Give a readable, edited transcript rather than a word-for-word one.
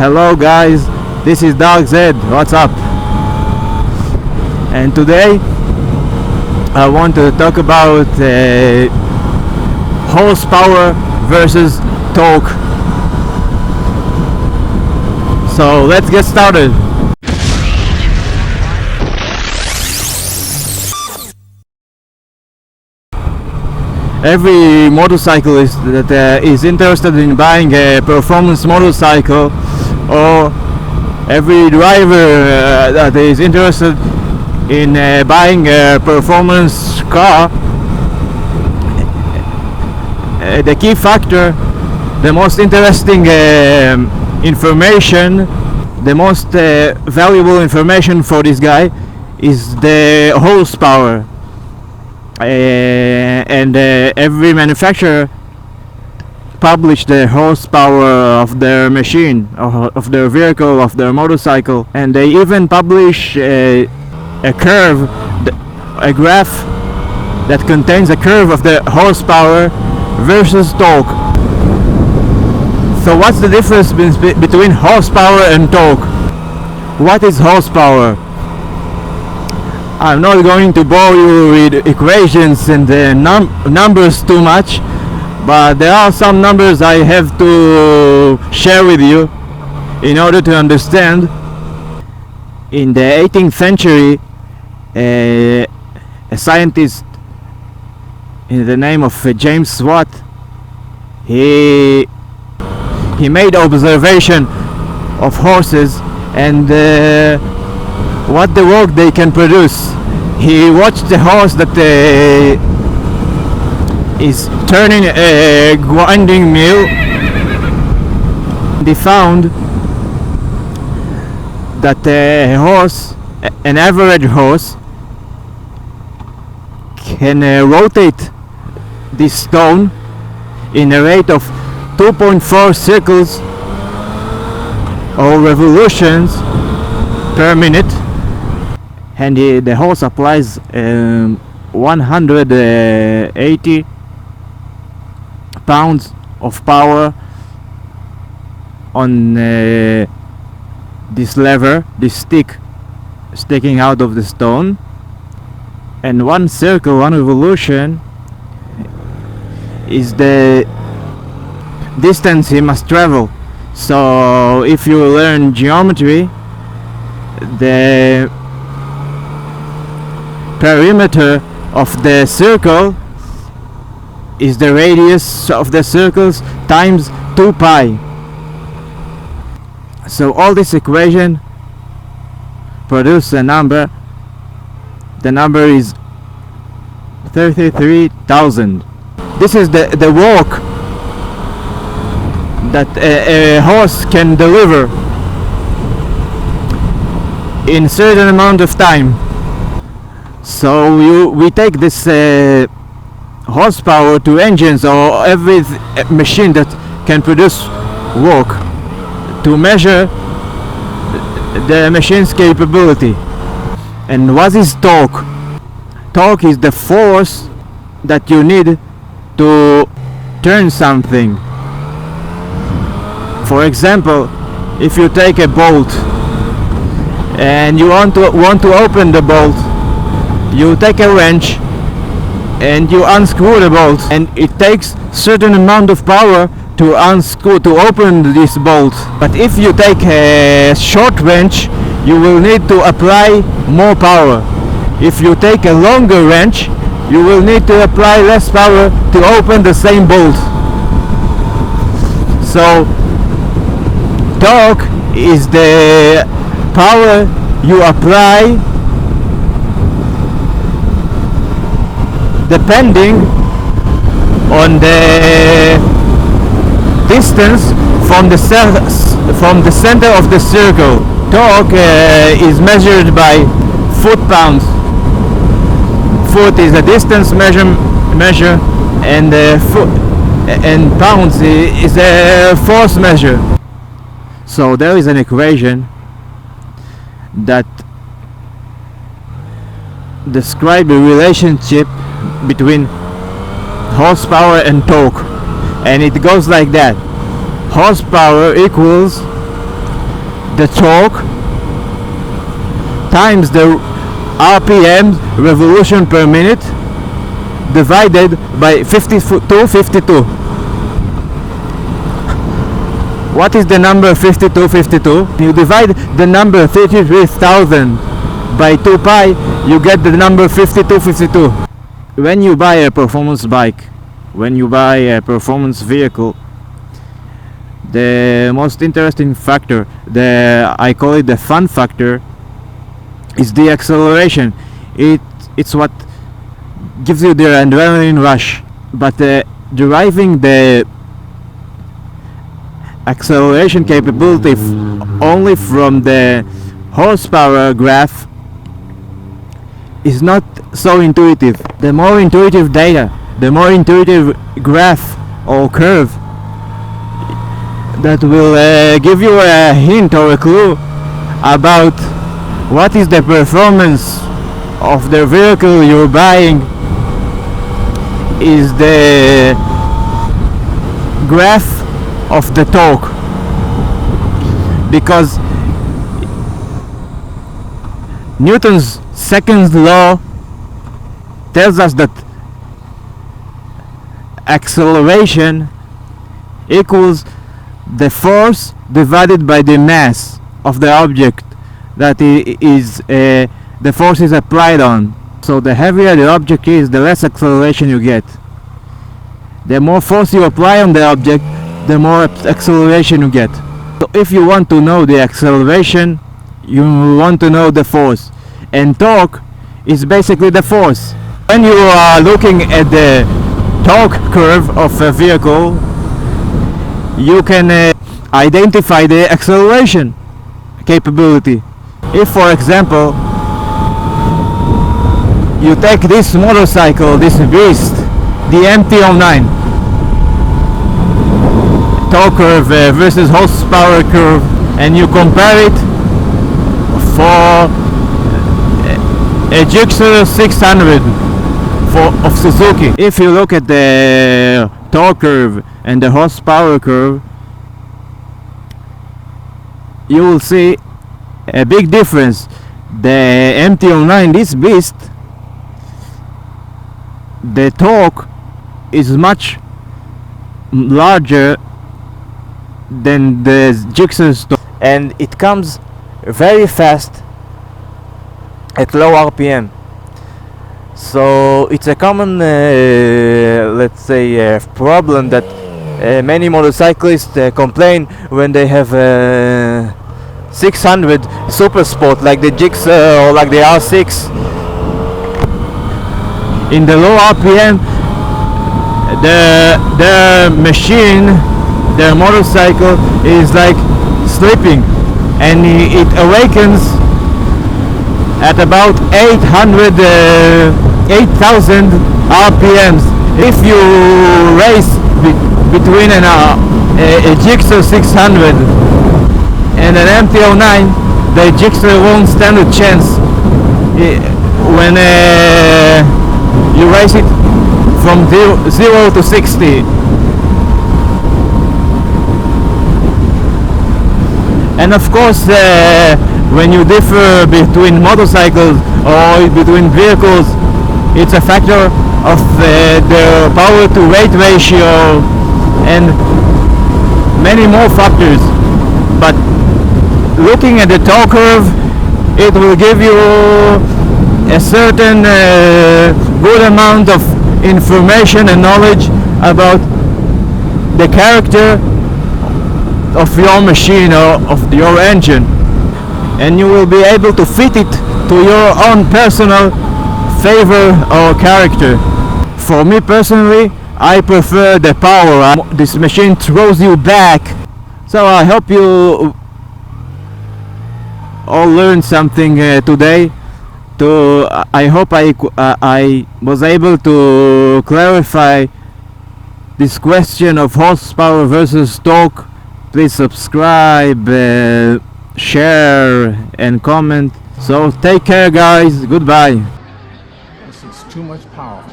Hello guys, this is Dark Zed. What's up? And today I want to talk about horsepower versus torque. So let's get started. Every motorcyclist that is interested in buying a performance motorcycle, or every driver that is interested in buying a performance car, the key factor, the most interesting information, the most valuable information for this guy is the horsepower. And every manufacturer publish the horsepower of their machine, of their vehicle, of their motorcycle, and they even publish a curve, a graph that contains a curve of the horsepower versus torque. So what's the difference between horsepower and torque? What is horsepower? I'm not going to bore you with equations and numbers too much, but there are some numbers I have to share with you in order to understand. In the 18th century, a scientist in the name of James Watt, he made observation of horses and what the work they can produce. He watched the horse that is turning a grinding mill. They found that a horse, an average horse, can rotate this stone in a rate of 2.4 circles or revolutions per minute, and the horse applies 180 pounds of power on this lever, this stick sticking out of the stone, and one circle, one revolution is the distance he must travel. So if you learn geometry, the perimeter of the circle is the radius of the circles times 2 pi. So all this equation produce a number. The number is 33,000. This is the work that a horse can deliver in a certain amount of time. So we take this horsepower to engines or every machine that can produce work to measure the machine's capability. And what is torque? Torque is the force that you need to turn something. For example, if you take a bolt and you want to open the bolt, you take a wrench and you unscrew the bolt, and it takes certain amount of power to unscrew, to open this bolt. But if you take a short wrench, you will need to apply more power. If you take a longer wrench, you will need to apply less power to open the same bolt. So torque is the power you apply depending on the distance from the center of the circle. Torque is measured by foot-pounds. Foot is a distance measure, and and pounds is a force measure. So there is an equation that describes a relationship between horsepower and torque, and it goes like that: horsepower equals the torque times the RPM, revolution per minute, divided by 52. What is the number 52? You divide the number 33,000 by 2 pi, you get the number 52. When you buy a performance bike, when you buy a performance vehicle, the most interesting factor, I call it the fun factor, is the acceleration. It's what gives you the adrenaline rush. But deriving the acceleration capability only from the horsepower graph is not so intuitive. The more intuitive data, the more intuitive graph or curve that will give you a hint or a clue about what is the performance of the vehicle you're buying, is the graph of the torque. Because Newton's second law tells us that acceleration equals the force divided by the mass of the object that is the force is applied on. So the heavier the object is, the less acceleration you get. The more force you apply on the object, the more acceleration you get. So if you want to know the acceleration, you want to know the force, and torque is basically the force. When you are looking at the torque curve of a vehicle, you can identify the acceleration capability. If, for example, you take this motorcycle, this beast, the MT-09, torque curve versus horsepower curve, and you compare it for a Gixxer 600 of Suzuki. If you look at the torque curve and the horsepower curve, you will see a big difference. The MT-09, this beast, the torque is much larger than the Gixxer's torque, and it comes very fast at low RPM. So it's a common let's say problem that many motorcyclists complain when they have 600 Super Sport like the Gixxer or like the R6. In the low RPM, the machine, the motorcycle is like sleeping, and it awakens at about 8,000 RPMs. If you race between a Gixxer 600 and an MT-09, the Gixxer won't stand a chance when you race it from 0 to 60. And of course, when you differ between motorcycles or between vehicles, it's a factor of the power to weight ratio and many more factors. But looking at the torque curve, it will give you a certain good amount of information and knowledge about the character of your machine or of your engine, and you will be able to fit it to your own personal favor or character. For me personally, I prefer the power. This machine throws you back. So I hope you all learned something today. I hope I was able to clarify this question of horsepower versus torque. Please subscribe, share and comment. So take care guys, goodbye. This is too much power.